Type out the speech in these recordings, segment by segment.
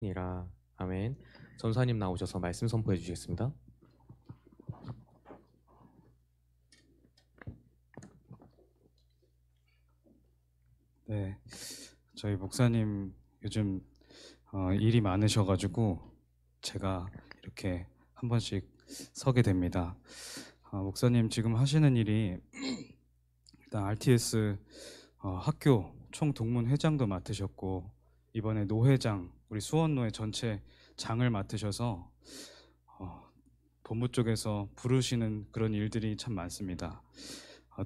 이라 아멘. 전사님 나오셔서 말씀 선포해 주시겠습니다. 네, 저희 목사님 요즘 일이 많으셔가지고 제가 이렇게 한 번씩 서게 됩니다. 목사님 지금 하시는 일이 일단 RTS 학교 총동문 회장도 맡으셨고 이번에 노회장 우리 수원노회 전체 장을 맡으셔서 어, 본부 쪽에서 부르시는 그런 일들이 참 많습니다.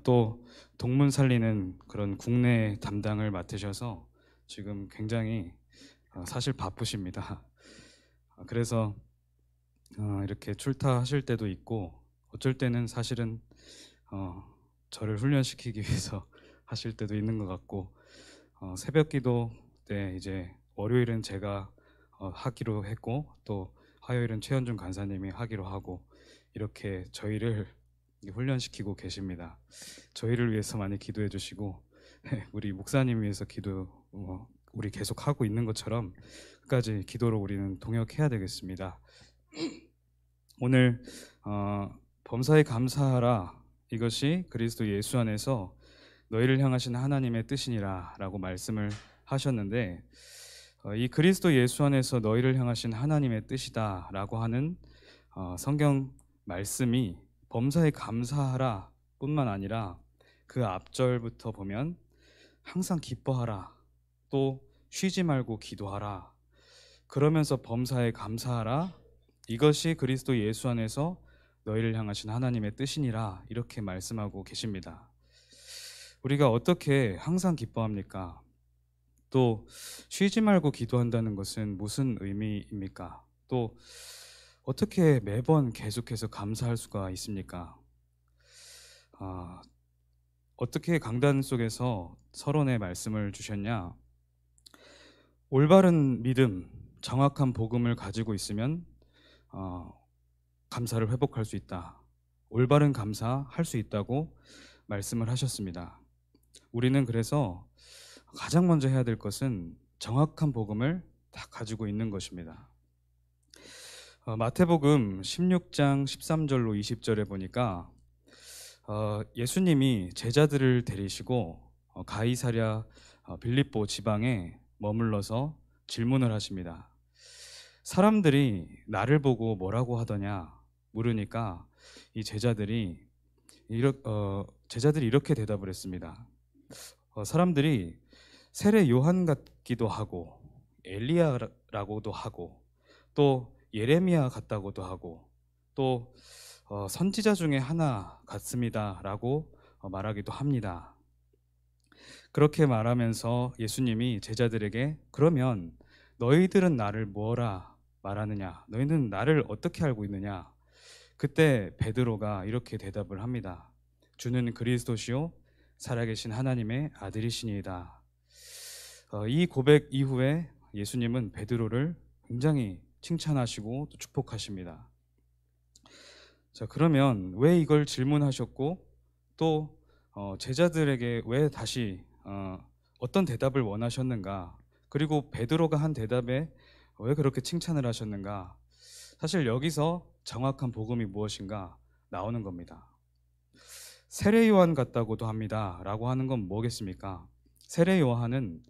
또 동문 살리는 그런 국내 담당을 맡으셔서 지금 굉장히 사실 바쁘십니다. 그래서 이렇게 출타하실 때도 있고 어쩔 때는 사실은 어, 저를 훈련시키기 위해서 하실 때도 있는 것 같고 새벽 기도 때 이제 월요일은 제가 하기로 했고 또 화요일은 최현중 간사님이 하기로 하고 이렇게 저희를 훈련시키고 계십니다. 저희를 위해서 많이 기도해 주시고 우리 목사님 위해서 기도 우리 계속 하고 있는 것처럼 끝까지 기도로 우리는 동역해야 되겠습니다. 오늘 범사에 감사하라 이것이 그리스도 예수 안에서 너희를 향하신 하나님의 뜻이니라 라고 말씀을 하셨는데 이 그리스도 예수 안에서 너희를 향하신 하나님의 뜻이다 라고 하는 성경 말씀이 범사에 감사하라 뿐만 아니라 그 앞절부터 보면 항상 기뻐하라 또 쉬지 말고 기도하라 그러면서 범사에 감사하라 이것이 그리스도 예수 안에서 너희를 향하신 하나님의 뜻이니라 이렇게 말씀하고 계십니다. 우리가 어떻게 항상 기뻐합니까? 또 쉬지 말고 기도한다는 것은 무슨 의미입니까? 또 어떻게 매번 계속해서 감사할 수가 있습니까? 어떻게 강단 속에서 서론의 말씀을 주셨냐? 올바른 믿음, 정확한 복음을 가지고 있으면 감사를 회복할 수 있다. 올바른 감사할 수 있다고 말씀을 하셨습니다. 우리는 그래서 가장 먼저 해야 될 것은 정확한 복음을 다 가지고 있는 것입니다. 마태복음 16장 13절로 20절에 보니까 예수님이 제자들을 데리시고 가이사랴 빌립보 지방에 머물러서 질문을 하십니다. 사람들이 나를 보고 뭐라고 하더냐 물으니까 이 제자들이 이렇게 대답을 했습니다. 사람들이 세례 요한 같기도 하고 엘리야라고도 하고 또 예레미야 같다고도 하고 또 선지자 중에 하나 같습니다라고 말하기도 합니다. 그렇게 말하면서 예수님이 제자들에게 그러면 너희들은 나를 뭐라 말하느냐? 너희는 나를 어떻게 알고 있느냐? 그때 베드로가 이렇게 대답을 합니다. 주는 그리스도시요 살아계신 하나님의 아들이시니이다. 이 고백 이후에 예수님은 베드로를 굉장히 칭찬하시고 또 축복하십니다. 자, 그러면 왜 이걸 질문하셨고 또 제자들에게 왜 다시 어떤 대답을 원하셨는가? 그리고 베드로가 한 대답에 왜 그렇게 칭찬을 하셨는가? 사실 여기서 정확한 복음이 무엇인가 나오는 겁니다. 세례 요한 같다고도 합니다. 라고 하는 건 뭐겠습니까? 세례 요한은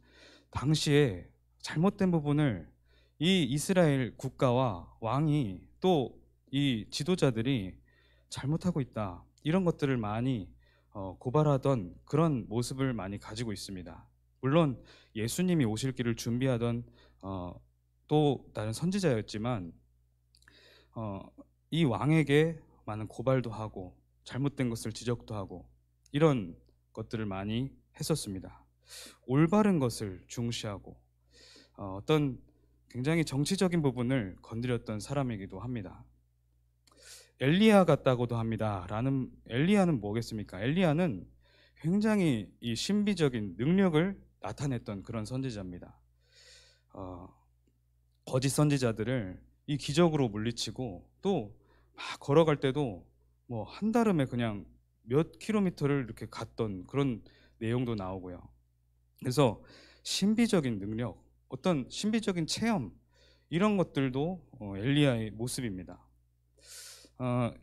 당시에 잘못된 부분을 이 이스라엘 국가와 왕이 또 이 지도자들이 잘못하고 있다. 이런 것들을 많이 고발하던 그런 모습을 많이 가지고 있습니다. 물론 예수님이 오실 길을 준비하던 또 다른 선지자였지만 이 왕에게 많은 고발도 하고 잘못된 것을 지적도 하고 이런 것들을 많이 했었습니다. 올바른 것을 중시하고 어떤 굉장히 정치적인 부분을 건드렸던 사람이기도 합니다. 엘리야 같다고도 합니다. 라는 엘리야는 뭐겠습니까? 엘리야는 굉장히 이 신비적인 능력을 나타냈던 그런 선지자입니다. 거짓 선지자들을 이 기적으로 물리치고 또 막 걸어갈 때도 뭐 한달음에 그냥 몇 킬로미터를 이렇게 갔던 그런 내용도 나오고요. 그래서 신비적인 능력, 어떤 신비적인 체험 이런 것들도 엘리야의 모습입니다.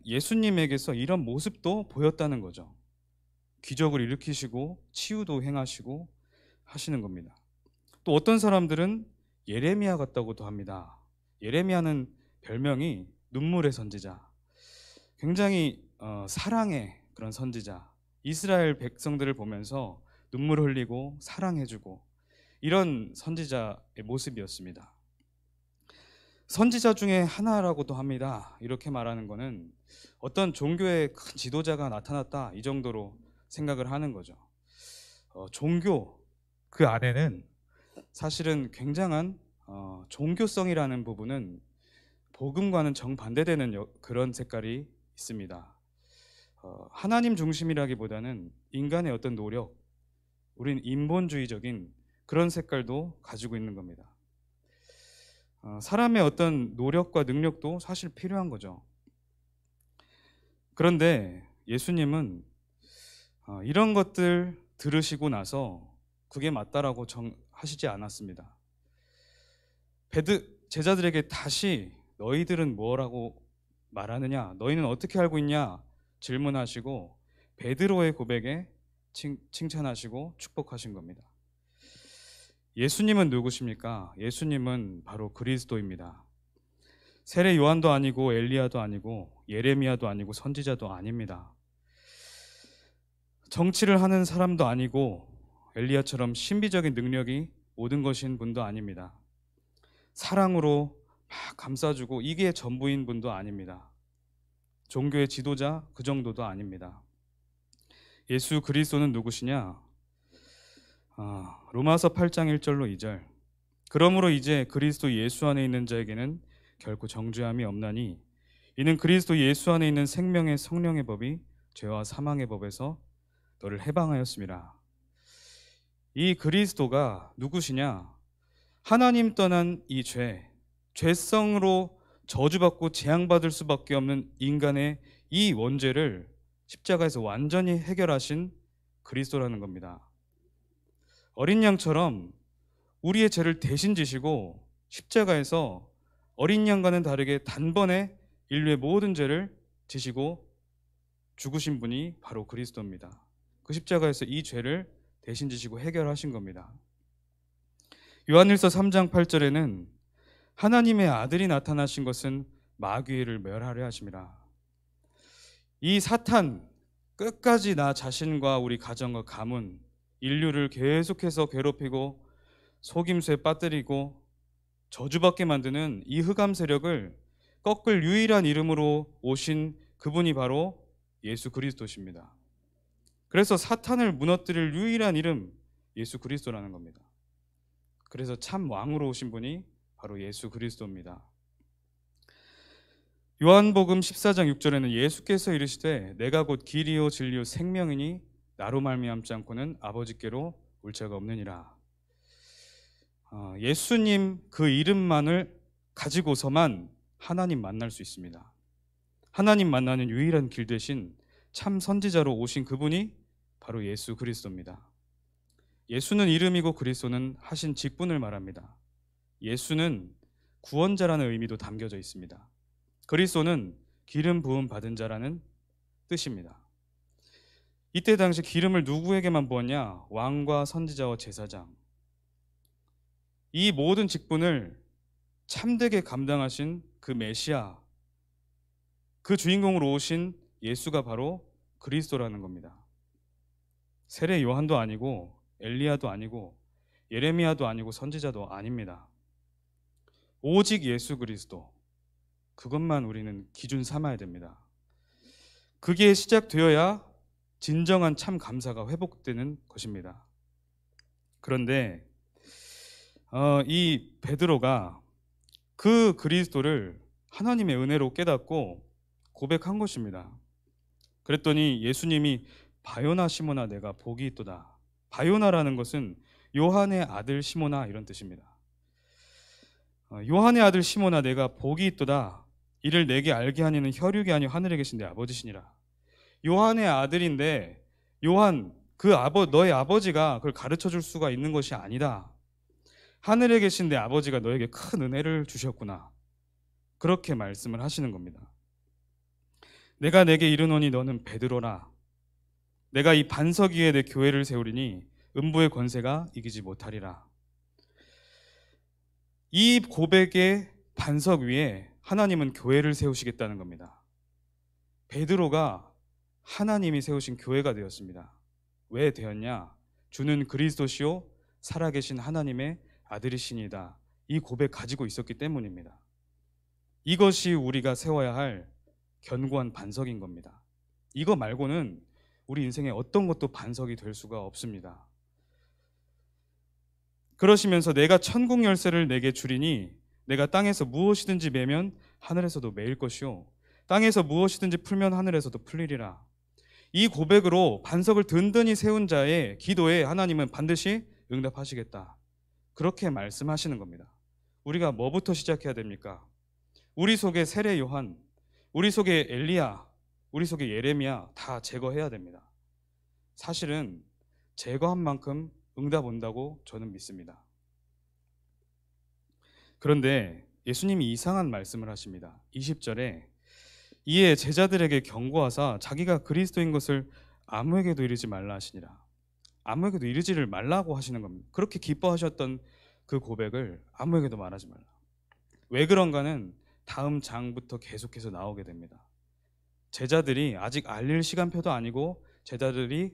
예수님에게서 이런 모습도 보였다는 거죠. 기적을 일으키시고 치유도 행하시고 하시는 겁니다. 또 어떤 사람들은 예레미야 같다고도 합니다. 예레미야는 별명이 눈물의 선지자, 굉장히 사랑의 그런 선지자, 이스라엘 백성들을 보면서 눈물 흘리고 사랑해주고 이런 선지자의 모습이었습니다. 선지자 중에 하나라고도 합니다. 이렇게 말하는 것은 어떤 종교의 큰 지도자가 나타났다 이 정도로 생각을 하는 거죠. 종교 그 안에는 사실은 굉장한 종교성이라는 부분은 복음과는 정반대되는 그런 색깔이 있습니다. 하나님 중심이라기보다는 인간의 어떤 노력, 우린 인본주의적인 그런 색깔도 가지고 있는 겁니다. 사람의 어떤 노력과 능력도 사실 필요한 거죠. 그런데 예수님은 이런 것들 들으시고 나서 그게 맞다라고 하시지 않았습니다. 제자들에게 다시 너희들은 뭐라고 말하느냐, 너희는 어떻게 알고 있냐 질문하시고 베드로의 고백에 칭찬하시고 축복하신 겁니다. 예수님은 누구십니까? 예수님은 바로 그리스도입니다. 세례 요한도 아니고 엘리야도 아니고 예레미야도 아니고 선지자도 아닙니다. 정치를 하는 사람도 아니고 엘리야처럼 신비적인 능력이 모든 것인 분도 아닙니다. 사랑으로 막 감싸주고 이게 전부인 분도 아닙니다. 종교의 지도자 그 정도도 아닙니다. 예수 그리스도는 누구시냐? 로마서 8장 1절로 2절. 그러므로 이제 그리스도 예수 안에 있는 자에게는 결코 정죄함이 없나니 이는 그리스도 예수 안에 있는 생명의 성령의 법이 죄와 사망의 법에서 너를 해방하였습니다. 이 그리스도가 누구시냐? 하나님 떠난 이 죄성으로 저주받고 재앙받을 수밖에 없는 인간의 이 원죄를 십자가에서 완전히 해결하신 그리스도라는 겁니다. 어린 양처럼 우리의 죄를 대신 지시고 십자가에서 어린 양과는 다르게 단번에 인류의 모든 죄를 지시고 죽으신 분이 바로 그리스도입니다. 그 십자가에서 이 죄를 대신 지시고 해결하신 겁니다. 요한일서 3장 8절에는 하나님의 아들이 나타나신 것은 마귀를 멸하려 하심이라. 이 사탄 끝까지 나 자신과 우리 가정과 가문, 인류를 계속해서 괴롭히고 속임수에 빠뜨리고 저주받게 만드는 이 흑암 세력을 꺾을 유일한 이름으로 오신 그분이 바로 예수 그리스도십니다. 그래서 사탄을 무너뜨릴 유일한 이름 예수 그리스도라는 겁니다. 그래서 참 왕으로 오신 분이 바로 예수 그리스도입니다. 요한복음 14장 6절에는 예수께서 이르시되 내가 곧 길이요 진리요 생명이니 나로 말미암지 않고는 아버지께로 올 자가 없느니라. 예수님 그 이름만을 가지고서만 하나님 만날 수 있습니다. 하나님 만나는 유일한 길 대신 참 선지자로 오신 그분이 바로 예수 그리스도입니다. 예수는 이름이고 그리스도는 하신 직분을 말합니다. 예수는 구원자라는 의미도 담겨져 있습니다. 그리스도는 기름 부음 받은 자라는 뜻입니다. 이때 당시 기름을 누구에게만 부었냐? 왕과 선지자와 제사장. 이 모든 직분을 참되게 감당하신 그 메시아, 그 주인공으로 오신 예수가 바로 그리스도라는 겁니다. 세례 요한도 아니고 엘리야도 아니고 예레미야도 아니고 선지자도 아닙니다. 오직 예수 그리스도, 그것만 우리는 기준 삼아야 됩니다. 그게 시작되어야 진정한 참 감사가 회복되는 것입니다. 그런데 이 베드로가 그 그리스도를 하나님의 은혜로 깨닫고 고백한 것입니다. 그랬더니 예수님이 바요나 시모나 내가 복이 있도다. 바요나라는 것은 요한의 아들 시모나 이런 뜻입니다. 요한의 아들 시모나 내가 복이 있도다. 이를 내게 알게 하니는 혈육이 아니요 하늘에 계신 내 아버지시니라. 요한의 아들인데 요한 너의 아버지가 그걸 가르쳐 줄 수가 있는 것이 아니다. 하늘에 계신 내 아버지가 너에게 큰 은혜를 주셨구나. 그렇게 말씀을 하시는 겁니다. 내가 내게 이르노니 너는 베드로라. 내가 이 반석 위에 내 교회를 세우리니 음부의 권세가 이기지 못하리라. 이 고백의 반석 위에 하나님은 교회를 세우시겠다는 겁니다. 베드로가 하나님이 세우신 교회가 되었습니다. 왜 되었냐? 주는 그리스도시요 살아계신 하나님의 아들이시니다. 이 고백 가지고 있었기 때문입니다. 이것이 우리가 세워야 할 견고한 반석인 겁니다. 이거 말고는 우리 인생에 어떤 것도 반석이 될 수가 없습니다. 그러시면서 내가 천국 열쇠를 내게 주리니 내가 땅에서 무엇이든지 매면 하늘에서도 매일 것이요 땅에서 무엇이든지 풀면 하늘에서도 풀리리라. 이 고백으로 반석을 든든히 세운 자의 기도에 하나님은 반드시 응답하시겠다. 그렇게 말씀하시는 겁니다. 우리가 뭐부터 시작해야 됩니까? 우리 속에 세례 요한, 우리 속에 엘리야, 우리 속에 예레미야 다 제거해야 됩니다. 사실은 제거한 만큼 응답 온다고 저는 믿습니다. 그런데 예수님이 이상한 말씀을 하십니다. 20절에 이에 제자들에게 경고하사 자기가 그리스도인 것을 아무에게도 이르지 말라 하시니라. 아무에게도 이르지를 말라고 하시는 겁니다. 그렇게 기뻐하셨던 그 고백을 아무에게도 말하지 말라. 왜 그런가는 다음 장부터 계속해서 나오게 됩니다. 제자들이 아직 알릴 시간표도 아니고 제자들이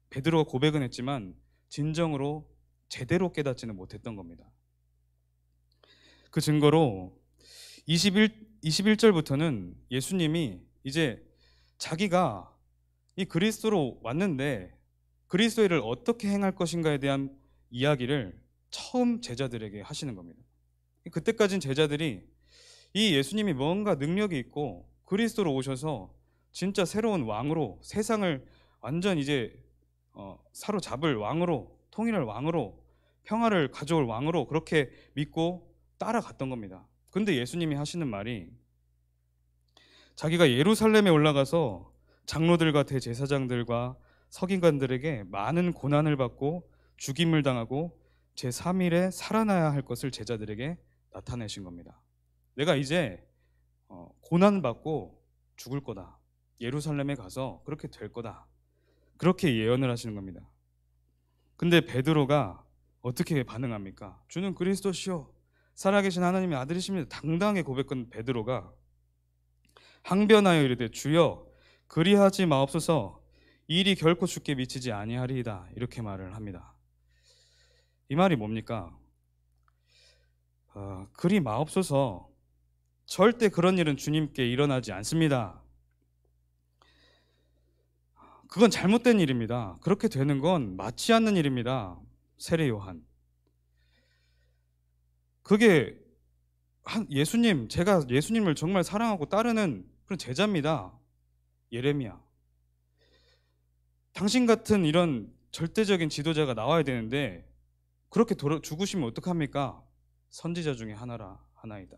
베드로가 고백은 했지만 진정으로 제대로 깨닫지는 못했던 겁니다. 그 증거로 21절부터는 예수님이 이제 자기가 이 그리스도로 왔는데 그리스도의 일을 어떻게 행할 것인가에 대한 이야기를 처음 제자들에게 하시는 겁니다. 그때까지는 제자들이 이 예수님이 뭔가 능력이 있고 그리스도로 오셔서 진짜 새로운 왕으로 세상을 완전 이제 사로잡을 왕으로, 통일할 왕으로, 평화를 가져올 왕으로 그렇게 믿고 따라갔던 겁니다. 근데 예수님이 하시는 말이 자기가 예루살렘에 올라가서 장로들과 대제사장들과 서기관들에게 많은 고난을 받고 죽임을 당하고 제3일에 살아나야 할 것을 제자들에게 나타내신 겁니다. 내가 이제 고난받고 죽을 거다. 예루살렘에 가서 그렇게 될 거다. 그렇게 예언을 하시는 겁니다. 근데 베드로가 어떻게 반응합니까? 주는 그리스도시요 살아계신 하나님의 아들이십니다. 당당하게 고백한 베드로가 항변하여 이르되 주여 그리하지 마옵소서 이 일이 결코 주께 미치지 아니하리이다. 이렇게 말을 합니다. 이 말이 뭡니까? 그리 마옵소서 절대 그런 일은 주님께 일어나지 않습니다. 그건 잘못된 일입니다. 그렇게 되는 건 맞지 않는 일입니다. 세례 요한. 그게 예수님, 제가 예수님을 정말 사랑하고 따르는 그런 제자입니다. 예레미야. 당신 같은 이런 절대적인 지도자가 나와야 되는데 그렇게 죽으시면 어떡합니까? 선지자 중에 하나이다.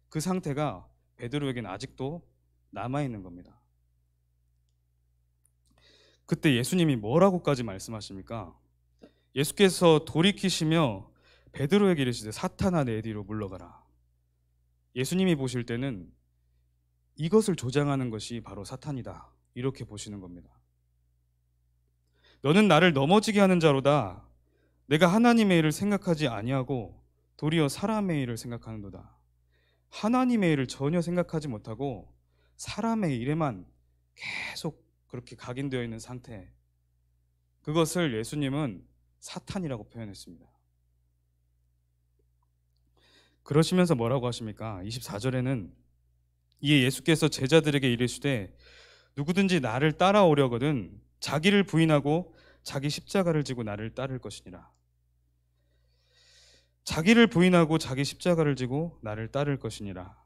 그 상태가 베드로에게는 아직도 남아있는 겁니다. 그때 예수님이 뭐라고까지 말씀하십니까? 예수께서 돌이키시며 베드로에게 이르시되 사탄아 내 뒤로 물러가라. 예수님이 보실 때는 이것을 조장하는 것이 바로 사탄이다. 이렇게 보시는 겁니다. 너는 나를 넘어지게 하는 자로다. 내가 하나님의 일을 생각하지 아니하고 도리어 사람의 일을 생각하는도다. 하나님의 일을 전혀 생각하지 못하고 사람의 일에만 계속 그렇게 각인되어 있는 상태, 그것을 예수님은 사탄이라고 표현했습니다. 그러시면서 뭐라고 하십니까? 24절에는 이에 예수께서 제자들에게 이르시되 누구든지 나를 따라오려거든 자기를 부인하고 자기 십자가를 지고 나를 따를 것이니라. 자기를 부인하고 자기 십자가를 지고 나를 따를 것이니라.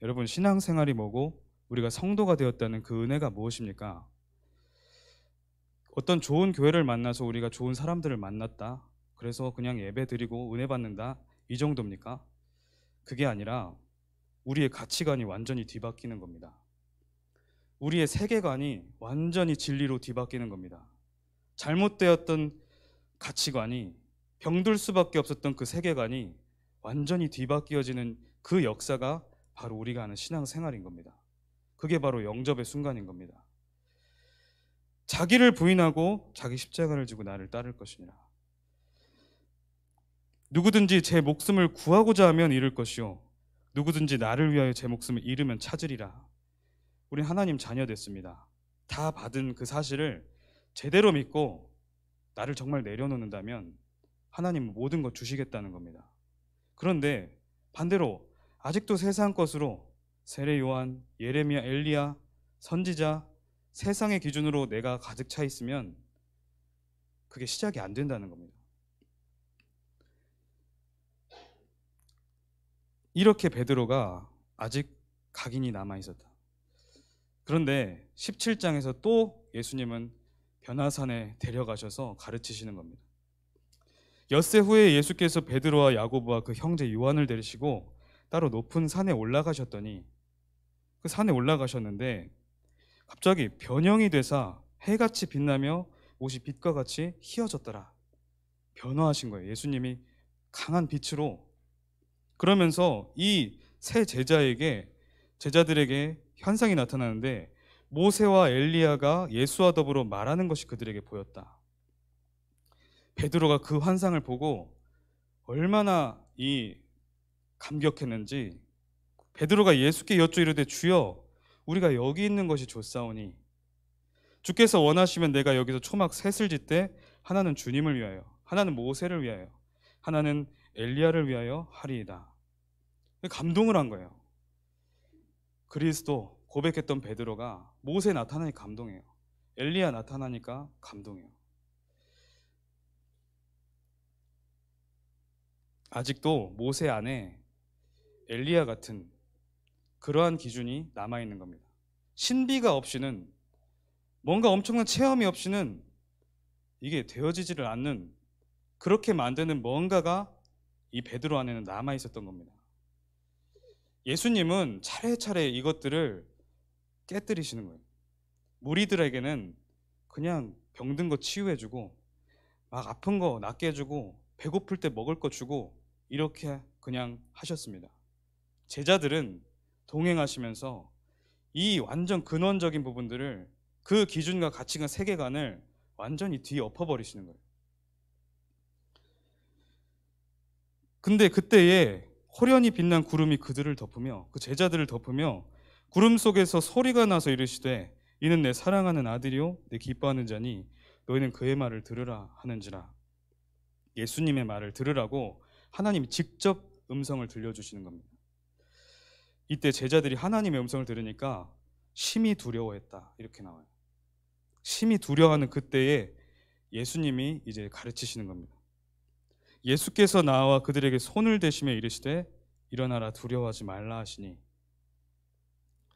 여러분, 신앙생활이 뭐고 우리가 성도가 되었다는 그 은혜가 무엇입니까? 어떤 좋은 교회를 만나서 우리가 좋은 사람들을 만났다, 그래서 그냥 예배 드리고 은혜 받는다, 이 정도입니까? 그게 아니라 우리의 가치관이 완전히 뒤바뀌는 겁니다. 우리의 세계관이 완전히 진리로 뒤바뀌는 겁니다. 잘못되었던 가치관이 병들 수밖에 없었던 그 세계관이 완전히 뒤바뀌어지는 그 역사가 바로 우리가 아는 신앙생활인 겁니다. 그게 바로 영접의 순간인 겁니다. 자기를 부인하고 자기 십자가를 지고 나를 따를 것이니라. 누구든지 제 목숨을 구하고자 하면 잃을 것이요 누구든지 나를 위하여 제 목숨을 잃으면 찾으리라. 우린 하나님 자녀 됐습니다. 다 받은 그 사실을 제대로 믿고 나를 정말 내려놓는다면 하나님은 모든 것 주시겠다는 겁니다. 그런데 반대로 아직도 세상 것으로 세례 요한, 예레미야, 엘리야, 선지자, 세상의 기준으로 내가 가득 차 있으면 그게 시작이 안 된다는 겁니다. 이렇게 베드로가 아직 각인이 남아 있었다. 그런데 17장에서 또 예수님은 변화산에 데려가셔서 가르치시는 겁니다. 엿새 후에 예수께서 베드로와 야고보와 그 형제 요한을 데리시고 따로 높은 산에 올라가셨더니 그 산에 올라가셨는데 갑자기 변형이 되사 해같이 빛나며 옷이 빛과 같이 희어졌더라. 변화하신 거예요. 예수님이 강한 빛으로. 그러면서 이 세 제자들에게 현상이 나타나는데 모세와 엘리야가 예수와 더불어 말하는 것이 그들에게 보였다. 베드로가 그 환상을 보고 얼마나 감격했는지 베드로가 예수께 여쭈 이르되 주여 우리가 여기 있는 것이 좋사오니 주께서 원하시면 내가 여기서 초막 셋을 짓되 하나는 주님을 위하여 하나는 모세를 위하여 하나는 엘리야를 위하여 하리이다. 감동을 한 거예요. 그리스도 고백했던 베드로가 모세 나타나니까 감동해요. 엘리야 나타나니까 감동해요. 아직도 모세 안에 엘리야 같은 그러한 기준이 남아있는 겁니다. 신비가 없이는 뭔가 엄청난 체험이 없이는 이게 되어지지를 않는 그렇게 만드는 뭔가가 이 베드로 안에는 남아있었던 겁니다. 예수님은 차례차례 이것들을 깨뜨리시는 거예요. 무리들에게는 그냥 병든 거 치유해주고 막 아픈 거 낫게 해주고 배고플 때 먹을 거 주고 이렇게 그냥 하셨습니다. 제자들은 동행하시면서 이 완전 근원적인 부분들을 그 기준과 가치관 세계관을 완전히 뒤엎어버리시는 거예요. 근데 그때에 호련히 빛난 구름이 그들을 덮으며 그 제자들을 덮으며 구름 속에서 소리가 나서 이르시되 이는 내 사랑하는 아들이요 내 기뻐하는 자니 너희는 그의 말을 들으라 하는지라. 예수님의 말을 들으라고 하나님이 직접 음성을 들려주시는 겁니다. 이때 제자들이 하나님의 음성을 들으니까 심히 두려워했다 이렇게 나와요. 심히 두려워하는 그때에 예수님이 이제 가르치시는 겁니다. 예수께서 나와 그들에게 손을 대시며 이르시되 일어나라 두려워하지 말라 하시니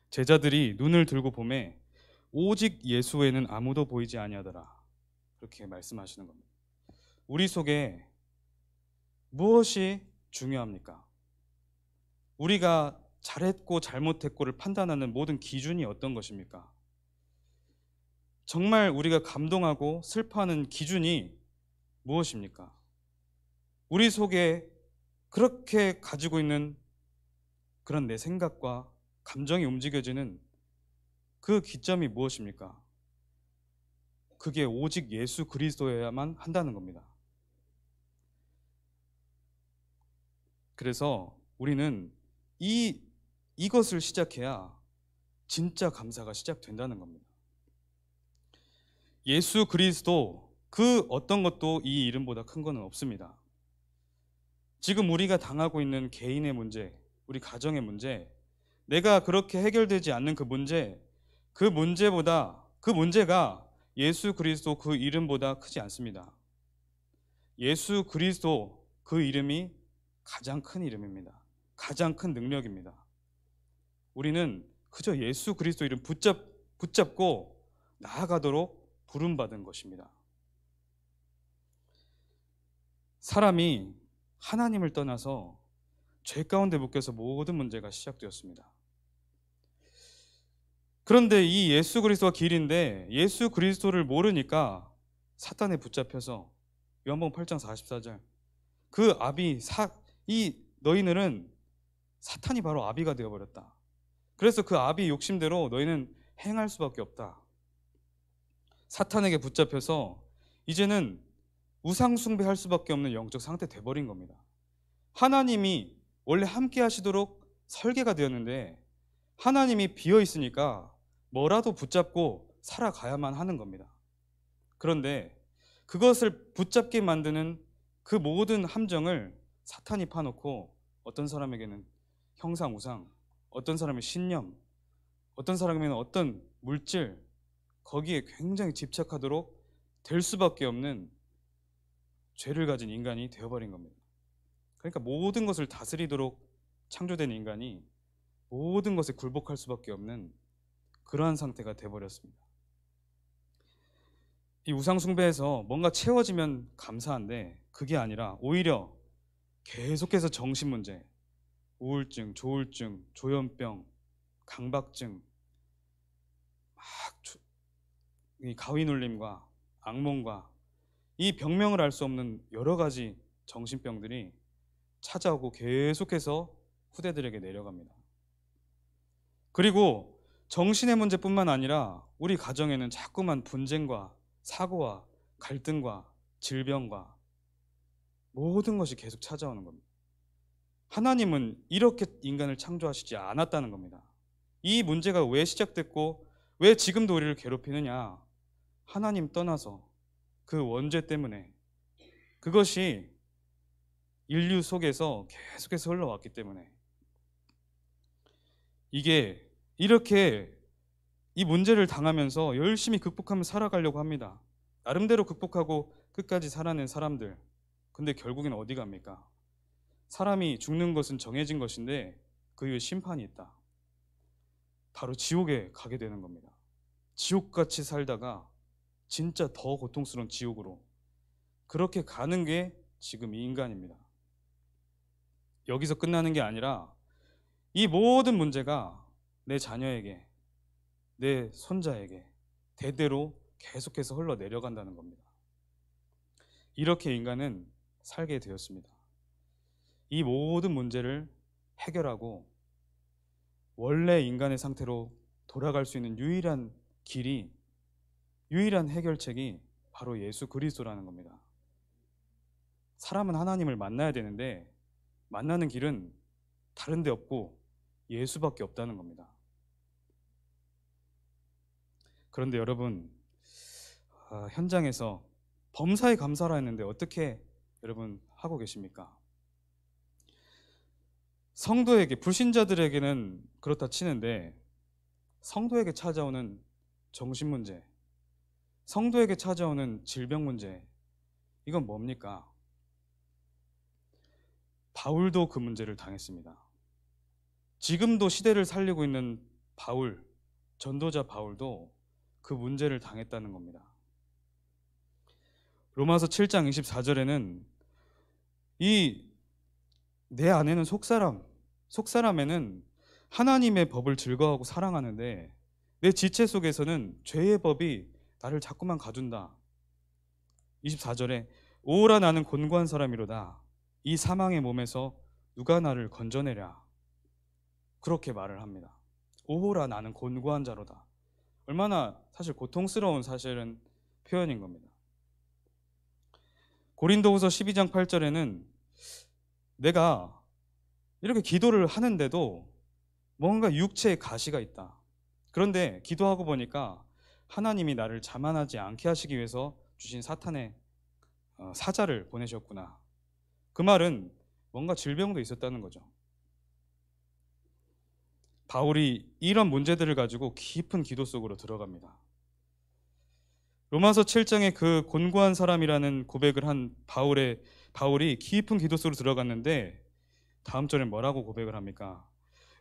제자들이 눈을 들고 보매 오직 예수 외에는 아무도 보이지 아니하더라 그렇게 말씀하시는 겁니다. 우리 속에 무엇이 중요합니까? 우리가 잘했고 잘못했고를 판단하는 모든 기준이 어떤 것입니까? 정말 우리가 감동하고 슬퍼하는 기준이 무엇입니까? 우리 속에 그렇게 가지고 있는 그런 내 생각과 감정이 움직여지는 그 기점이 무엇입니까? 그게 오직 예수 그리스도여야만 한다는 겁니다. 그래서 우리는 이것을 시작해야 진짜 감사가 시작된다는 겁니다. 예수 그리스도 그 어떤 것도 이 이름보다 큰 것은 없습니다. 지금 우리가 당하고 있는 개인의 문제, 우리 가정의 문제, 내가 그렇게 해결되지 않는 그 문제가 예수 그리스도 그 이름보다 크지 않습니다. 예수 그리스도 그 이름이 가장 큰 이름입니다. 가장 큰 능력입니다. 우리는 그저 예수 그리스도 이름 붙잡고 나아가도록 부름받은 것입니다. 사람이 하나님을 떠나서 죄 가운데 묶여서 모든 문제가 시작되었습니다. 그런데 이 예수 그리스도가 길인데 예수 그리스도를 모르니까 사탄에 붙잡혀서 요한복음 8장 44절 그 아비 이 너희들은 사탄이 바로 아비가 되어버렸다. 그래서 그 아비 욕심대로 너희는 행할 수밖에 없다. 사탄에게 붙잡혀서 이제는 우상 숭배할 수밖에 없는 영적 상태 돼버린 겁니다. 하나님이 원래 함께 하시도록 설계가 되었는데 하나님이 비어 있으니까 뭐라도 붙잡고 살아가야만 하는 겁니다. 그런데 그것을 붙잡게 만드는 그 모든 함정을 사탄이 파놓고 어떤 사람에게는 형상 우상, 어떤 사람의 신념, 어떤 사람에게는 어떤 물질, 거기에 굉장히 집착하도록 될 수밖에 없는 죄를 가진 인간이 되어버린 겁니다. 그러니까 모든 것을 다스리도록 창조된 인간이 모든 것에 굴복할 수밖에 없는 그러한 상태가 되어버렸습니다. 이 우상 숭배에서 뭔가 채워지면 감사한데 그게 아니라 오히려 계속해서 정신 문제, 우울증, 조울증, 조현병, 강박증, 이 가위눌림과 악몽과 이 병명을 알 수 없는 여러 가지 정신병들이 찾아오고 계속해서 후대들에게 내려갑니다. 그리고 정신의 문제뿐만 아니라 우리 가정에는 자꾸만 분쟁과 사고와 갈등과 질병과 모든 것이 계속 찾아오는 겁니다. 하나님은 이렇게 인간을 창조하시지 않았다는 겁니다. 이 문제가 왜 시작됐고 왜 지금도 우리를 괴롭히느냐? 하나님 떠나서 그 원죄 때문에 그것이 인류 속에서 계속해서 흘러왔기 때문에 이게 이렇게 이 문제를 당하면서 열심히 극복하며 살아가려고 합니다. 나름대로 극복하고 끝까지 살아낸 사람들. 근데 결국엔 어디 갑니까? 사람이 죽는 것은 정해진 것인데 그 이후에 심판이 있다. 바로 지옥에 가게 되는 겁니다. 지옥같이 살다가 진짜 더 고통스러운 지옥으로 그렇게 가는 게 지금 이 인간입니다. 여기서 끝나는 게 아니라 이 모든 문제가 내 자녀에게, 내 손자에게 대대로 계속해서 흘러내려간다는 겁니다. 이렇게 인간은 살게 되었습니다. 이 모든 문제를 해결하고 원래 인간의 상태로 돌아갈 수 있는 유일한 길이, 유일한 해결책이 바로 예수 그리스도라는 겁니다. 사람은 하나님을 만나야 되는데 만나는 길은 다른 데 없고 예수밖에 없다는 겁니다. 그런데 여러분, 현장에서 범사에 감사라 했는데 어떻게 여러분 하고 계십니까? 성도에게, 불신자들에게는 그렇다 치는데 성도에게 찾아오는 정신 문제, 성도에게 찾아오는 질병 문제, 이건 뭡니까? 바울도 그 문제를 당했습니다. 지금도 시대를 살리고 있는 바울, 전도자 바울도 그 문제를 당했다는 겁니다. 로마서 7장 24절에는 내 안에는 속사람에는 하나님의 법을 즐거워하고 사랑하는데 내 지체 속에서는 죄의 법이 나를 자꾸만 가둔다. 24절에 오라 나는 곤고한 사람이로다. 이 사망의 몸에서 누가 나를 건져내랴. 그렇게 말을 합니다. 오라 나는 곤고한 자로다. 얼마나 사실 고통스러운 사실은 표현인 겁니다. 고린도후서 12장 8절에는 내가 이렇게 기도를 하는데도 뭔가 육체의 가시가 있다. 그런데 기도하고 보니까 하나님이 나를 자만하지 않게 하시기 위해서 주신 사탄의 사자를 보내셨구나. 그 말은 뭔가 질병도 있었다는 거죠. 바울이 이런 문제들을 가지고 깊은 기도 속으로 들어갑니다. 로마서 7장에 그 곤고한 사람이라는 고백을 한 바울이 깊은 기도 속으로 들어갔는데 다음 절에 뭐라고 고백을 합니까?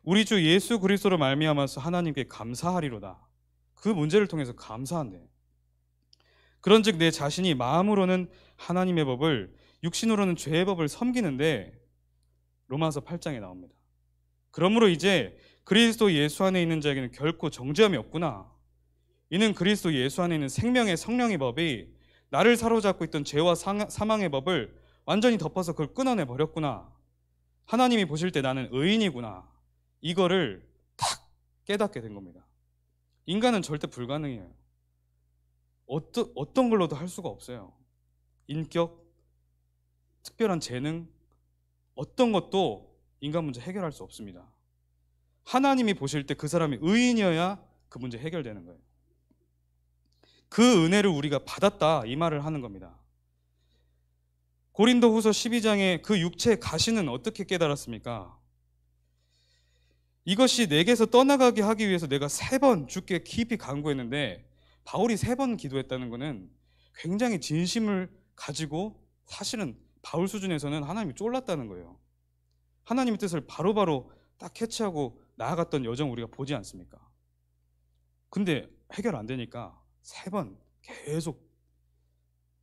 우리 주 예수 그리스도로 말미암아서 하나님께 감사하리로다. 그 문제를 통해서 감사한대. 그런즉 내 자신이 마음으로는 하나님의 법을, 육신으로는 죄의 법을 섬기는데, 로마서 8장에 나옵니다. 그러므로 이제 그리스도 예수 안에 있는 자에게는 결코 정죄함이 없구나. 이는 그리스도 예수 안에 있는 생명의 성령의 법이 나를 사로잡고 있던 죄와 사망의 법을 완전히 덮어서 그걸 끊어내 버렸구나. 하나님이 보실 때 나는 의인이구나. 이거를 탁 깨닫게 된 겁니다. 인간은 절대 불가능해요. 어떤 걸로도 할 수가 없어요. 인격, 특별한 재능, 어떤 것도 인간 문제 해결할 수 없습니다. 하나님이 보실 때 그 사람이 의인이어야 그 문제 해결되는 거예요. 그 은혜를 우리가 받았다, 이 말을 하는 겁니다. 고린도후서 12장에 그 육체의 가시는 어떻게 깨달았습니까? 이것이 내게서 떠나가게 하기 위해서 내가 3번 주께 깊이 간구했는데, 바울이 3번 기도했다는 것은 굉장히 진심을 가지고, 사실은 바울 수준에서는 하나님이 쫄랐다는 거예요. 하나님의 뜻을 바로바로 딱 캐치하고 나아갔던 여정 우리가 보지 않습니까? 근데 해결 안 되니까 3번 계속,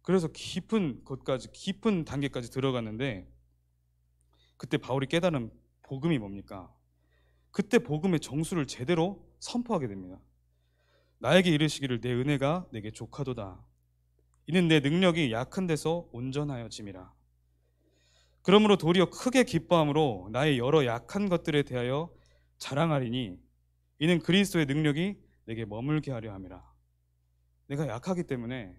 그래서 깊은 것까지, 깊은 단계까지 들어갔는데, 그때 바울이 깨달은 복음이 뭡니까? 그때 복음의 정수를 제대로 선포하게 됩니다. 나에게 이르시기를 내 은혜가 내게 족하도다. 이는 내 능력이 약한 데서 온전하여짐이라. 그러므로 도리어 크게 기뻐함으로 나의 여러 약한 것들에 대하여 자랑하리니 이는 그리스도의 능력이 내게 머물게 하려 함이라. 내가 약하기 때문에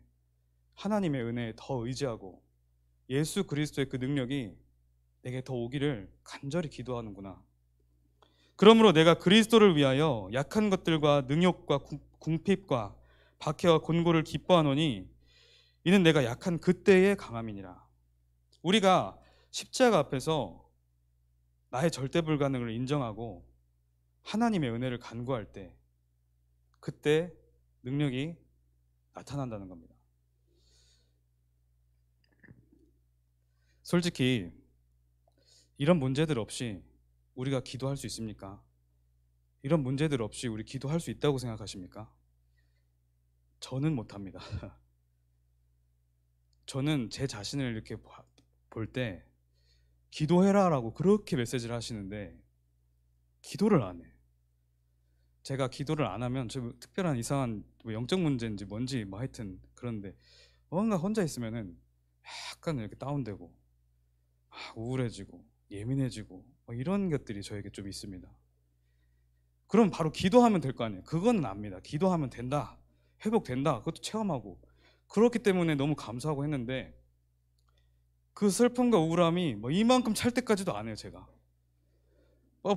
하나님의 은혜에 더 의지하고 예수 그리스도의 그 능력이 내게 더 오기를 간절히 기도하는구나. 그러므로 내가 그리스도를 위하여 약한 것들과 능욕과 궁핍과 박해와 곤고를 기뻐하노니 이는 내가 약한 그때의 강함이니라. 우리가 십자가 앞에서 나의 절대 불가능을 인정하고 하나님의 은혜를 간구할 때, 그때 능력이 나타난다는 겁니다. 솔직히 이런 문제들 없이 우리가 기도할 수 있습니까? 이런 문제들 없이 우리 기도할 수 있다고 생각하십니까? 저는 못합니다. 저는 제 자신을 이렇게 볼 때 기도해라라고 그렇게 메시지를 하시는데 기도를 안 해. 제가 기도를 안 하면 저 특별한 이상한 영적 문제인지 뭔지 뭐 하여튼 그런데 뭔가 혼자 있으면은 약간 이렇게 다운되고 우울해지고 예민해지고 이런 것들이 저에게 좀 있습니다. 그럼 바로 기도하면 될 거 아니에요. 그거는 압니다. 기도하면 된다, 회복된다, 그것도 체험하고 그렇기 때문에 너무 감사하고 했는데 그 슬픔과 우울함이 이만큼 찰 때까지도 안 해요. 제가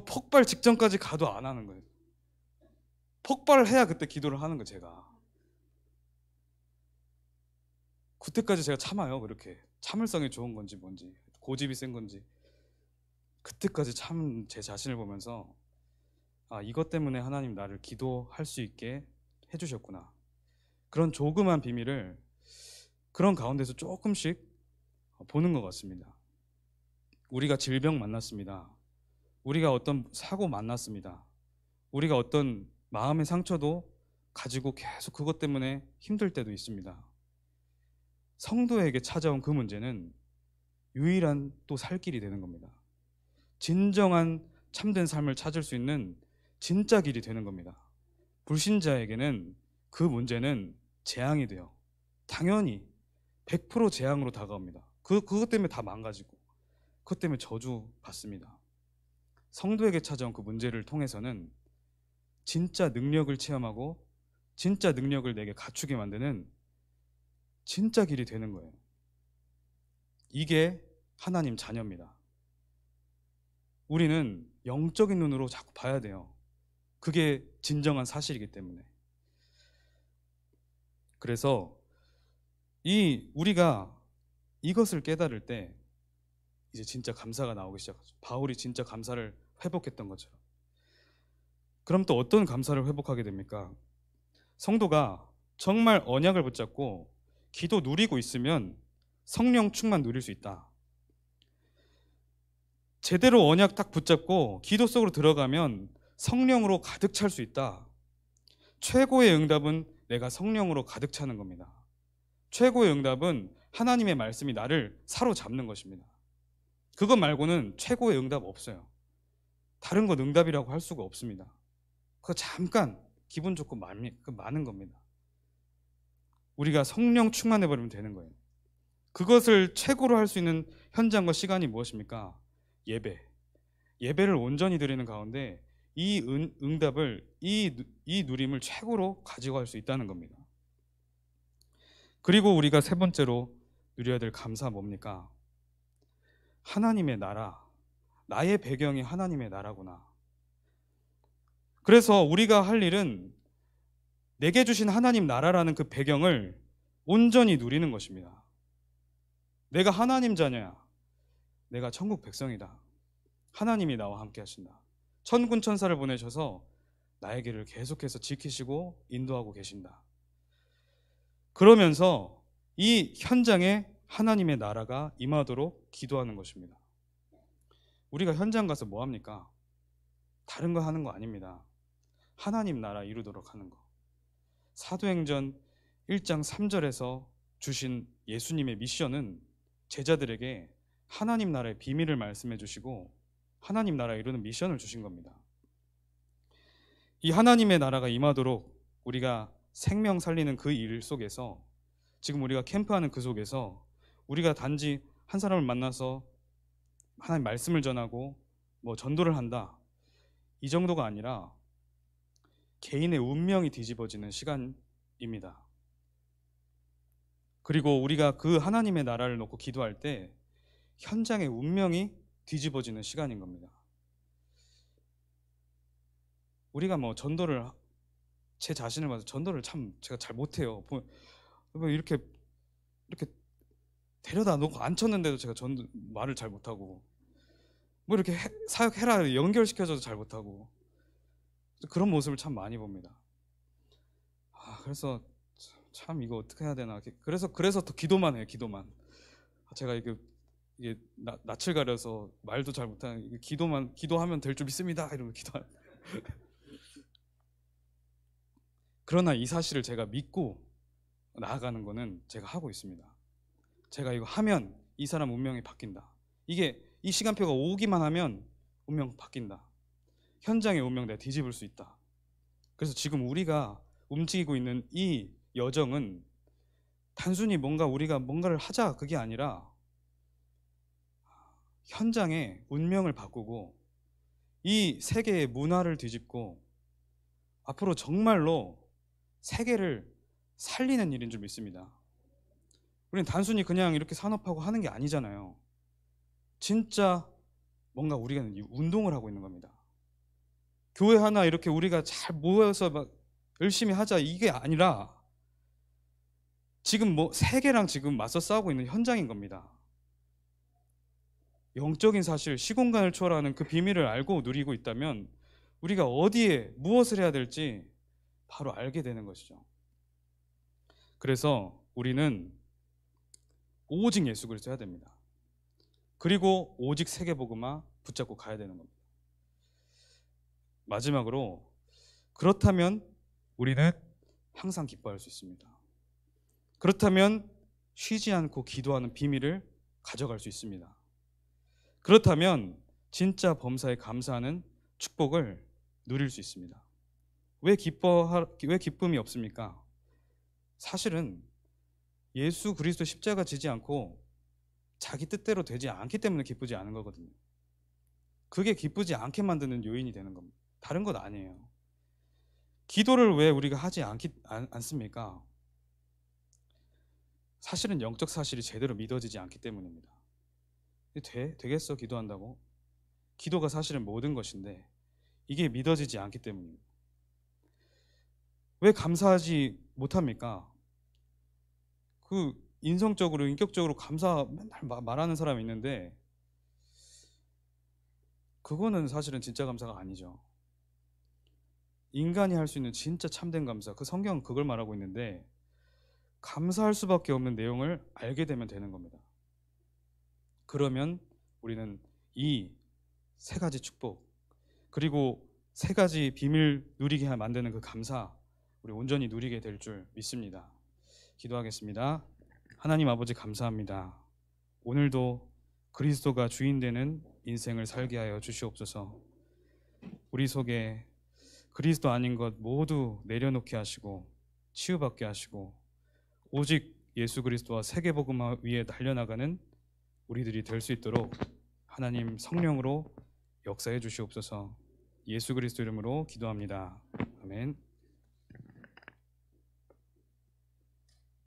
폭발 직전까지 가도 안 하는 거예요. 폭발을 해야 그때 기도를 하는 거예요. 제가 그때까지 제가 참아요. 그렇게 참을성이 좋은 건지 뭔지 고집이 센 건지 그때까지 참 제 자신을 보면서 이것 때문에 하나님 나를 기도할 수 있게 해주셨구나. 그런 조그만 비밀을 그런 가운데서 조금씩 보는 것 같습니다. 우리가 질병 만났습니다. 우리가 어떤 사고 만났습니다. 우리가 어떤 마음의 상처도 가지고 계속 그것 때문에 힘들 때도 있습니다. 성도에게 찾아온 그 문제는 유일한 또 살 길이 되는 겁니다. 진정한 참된 삶을 찾을 수 있는 진짜 길이 되는 겁니다. 불신자에게는 그 문제는 재앙이 돼요. 당연히 100% 재앙으로 다가옵니다. 그것 때문에 다 망가지고 그것 때문에 저주 받습니다. 성도에게 찾아온 그 문제를 통해서는 진짜 능력을 체험하고 진짜 능력을 내게 갖추게 만드는 진짜 길이 되는 거예요. 이게 하나님 자녀입니다. 우리는 영적인 눈으로 자꾸 봐야 돼요. 그게 진정한 사실이기 때문에. 그래서 우리가 이것을 깨달을 때 이제 진짜 감사가 나오기 시작하죠. 바울이 진짜 감사를 회복했던 것처럼. 그럼 또 어떤 감사를 회복하게 됩니까? 성도가 정말 언약을 붙잡고 기도 누리고 있으면 성령 충만 누릴 수 있다. 제대로 언약 딱 붙잡고 기도 속으로 들어가면 성령으로 가득 찰 수 있다. 최고의 응답은 내가 성령으로 가득 차는 겁니다. 최고의 응답은 하나님의 말씀이 나를 사로잡는 것입니다. 그것 말고는 최고의 응답 없어요. 다른 건 응답이라고 할 수가 없습니다. 그거 잠깐 기분 좋고 많은 겁니다. 우리가 성령 충만해버리면 되는 거예요. 그것을 최고로 할 수 있는 현장과 시간이 무엇입니까? 예배. 예배를 온전히 드리는 가운데 이 응답을, 이 누림을 최고로 가지고 갈 수 있다는 겁니다. 그리고 우리가 세 번째로 누려야 될 감사 뭡니까? 하나님의 나라. 나의 배경이 하나님의 나라구나. 그래서 우리가 할 일은 내게 주신 하나님 나라라는 그 배경을 온전히 누리는 것입니다. 내가 하나님 자녀야. 내가 천국 백성이다. 하나님이 나와 함께 하신다. 천군 천사를 보내셔서 나의 길을 계속해서 지키시고 인도하고 계신다. 그러면서 이 현장에 하나님의 나라가 임하도록 기도하는 것입니다. 우리가 현장 가서 뭐 합니까? 다른 거 하는 거 아닙니다. 하나님 나라 이루도록 하는 거. 사도행전 1장 3절에서 주신 예수님의 미션은 제자들에게 하나님 나라의 비밀을 말씀해 주시고 하나님 나라 이루는 미션을 주신 겁니다. 이 하나님의 나라가 임하도록 우리가 생명 살리는 그 일 속에서, 지금 우리가 캠프하는 그 속에서 우리가 단지 한 사람을 만나서 하나님 말씀을 전하고 뭐 전도를 한다, 이 정도가 아니라 개인의 운명이 뒤집어지는 시간입니다. 그리고 우리가 그 하나님의 나라를 놓고 기도할 때 현장의 운명이 뒤집어지는 시간인 겁니다. 우리가 뭐 전도를, 제 자신을 봐서 전도를 참 제가 잘 못해요. 이렇게 데려다 놓고 앉혔는데도 제가 전도 말을 잘 못하고, 뭐 이렇게 사역해라 연결시켜줘도 잘 못하고, 그런 모습을 참 많이 봅니다. 그래서 참 이거 어떻게 해야 되나. 그래서 더 기도만 해요. 기도만. 제가 이게 낯을 가려서 말도 잘 못하는, 기도하면 될 줄 믿습니다 이러면 기도하는. 그러나 이 사실을 제가 믿고 나아가는 거는 제가 하고 있습니다. 제가 이거 하면 이 사람 운명이 바뀐다. 이 시간표가 오기만 하면 운명 바뀐다. 현장의 운명 내가 뒤집을 수 있다. 그래서 지금 우리가 움직이고 있는 이 여정은 단순히 우리가 뭔가를 하자, 그게 아니라 현장의 운명을 바꾸고 이 세계의 문화를 뒤집고 앞으로 정말로 세계를 살리는 일인 줄 믿습니다. 우리는 단순히 그냥 이렇게 산업하고 하는 게 아니잖아요. 진짜 뭔가 우리가 운동을 하고 있는 겁니다. 교회 하나 이렇게 우리가 잘 모여서 막 열심히 하자, 이게 아니라 지금 세계랑 지금 맞서 싸우고 있는 현장인 겁니다. 영적인 사실, 시공간을 초월하는 그 비밀을 알고 누리고 있다면 우리가 어디에 무엇을 해야 될지 바로 알게 되는 것이죠. 그래서 우리는 오직 예수 그리스도 해야 됩니다. 그리고 오직 세계복음화 붙잡고 가야 되는 겁니다. 마지막으로, 그렇다면 우리는 항상 기뻐할 수 있습니다. 그렇다면 쉬지 않고 기도하는 비밀을 가져갈 수 있습니다. 그렇다면 진짜 범사에 감사하는 축복을 누릴 수 있습니다. 왜 기쁨이 없습니까? 사실은 예수 그리스도 십자가 지지 않고 자기 뜻대로 되지 않기 때문에 기쁘지 않은 거거든요. 그게 기쁘지 않게 만드는 요인이 되는 겁니다. 다른 것 아니에요. 기도를 왜 우리가 하지 않습니까? 사실은 영적 사실이 제대로 믿어지지 않기 때문입니다. 되겠어 기도한다고? 기도가 사실은 모든 것인데 이게 믿어지지 않기 때문입니다. 왜 감사하지 못합니까? 인성적으로, 인격적으로 감사 맨날 말하는 사람이 있는데 그거는 사실은 진짜 감사가 아니죠. 인간이 할 수 있는 진짜 참된 감사, 그 성경은 그걸 말하고 있는데 감사할 수밖에 없는 내용을 알게 되면 되는 겁니다. 그러면 우리는 이 세 가지 축복, 그리고 세 가지 비밀 누리게 만드는 그 감사, 우리 온전히 누리게 될 줄 믿습니다. 기도하겠습니다. 하나님 아버지, 감사합니다. 오늘도 그리스도가 주인 되는 인생을 살게 하여 주시옵소서. 우리 속에 그리스도 아닌 것 모두 내려놓게 하시고 치유받게 하시고 오직 예수 그리스도와 세계복음 위에 달려나가는 우리들이 될 수 있도록 하나님 성령으로 역사해 주시옵소서. 예수 그리스도 이름으로 기도합니다. 아멘.